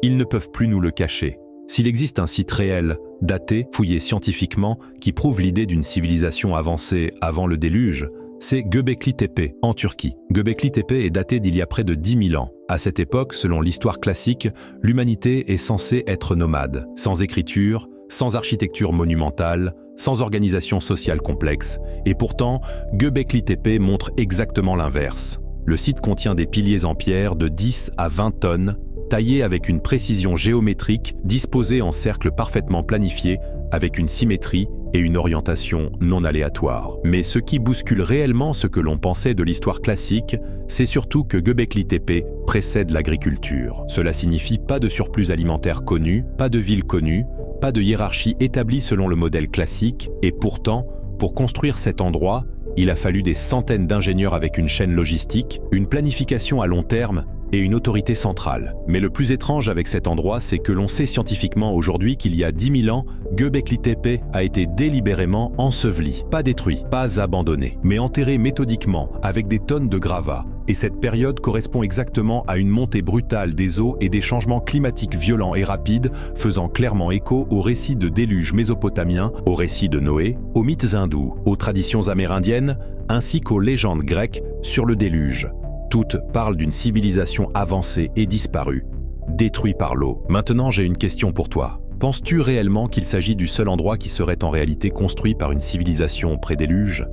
Ils ne peuvent plus nous le cacher. S'il existe un site réel, daté, fouillé scientifiquement, qui prouve l'idée d'une civilisation avancée avant le déluge, c'est Göbekli Tepe, en Turquie. Göbekli Tepe est daté d'il y a près de 10 000 ans. À cette époque, selon l'histoire classique, l'humanité est censée être nomade, sans écriture, sans architecture monumentale, sans organisation sociale complexe. Et pourtant, Göbekli Tepe montre exactement l'inverse. Le site contient des piliers en pierre de 10 à 20 tonnes, taillés avec une précision géométrique, disposés en cercles parfaitement planifiés, avec une symétrie et une orientation non aléatoire. Mais ce qui bouscule réellement ce que l'on pensait de l'histoire classique, c'est surtout que Göbekli Tepe précède l'agriculture. Cela signifie pas de surplus alimentaire connu, pas de ville connue, pas de hiérarchie établie selon le modèle classique, et pourtant, pour construire cet endroit, il a fallu des centaines d'ingénieurs avec une chaîne logistique, une planification à long terme et une autorité centrale. Mais le plus étrange avec cet endroit, c'est que l'on sait scientifiquement aujourd'hui qu'il y a 10 000 ans, Göbekli Tepe a été délibérément enseveli, pas détruit, pas abandonné, mais enterré méthodiquement avec des tonnes de gravats. Et cette période correspond exactement à une montée brutale des eaux et des changements climatiques violents et rapides, faisant clairement écho aux récits de déluge mésopotamiens, aux récits de Noé, aux mythes hindous, aux traditions amérindiennes, ainsi qu'aux légendes grecques sur le déluge. Toutes parlent d'une civilisation avancée et disparue, détruite par l'eau. Maintenant, j'ai une question pour toi. Penses-tu réellement qu'il s'agit du seul endroit qui serait en réalité construit par une civilisation pré-déluge ?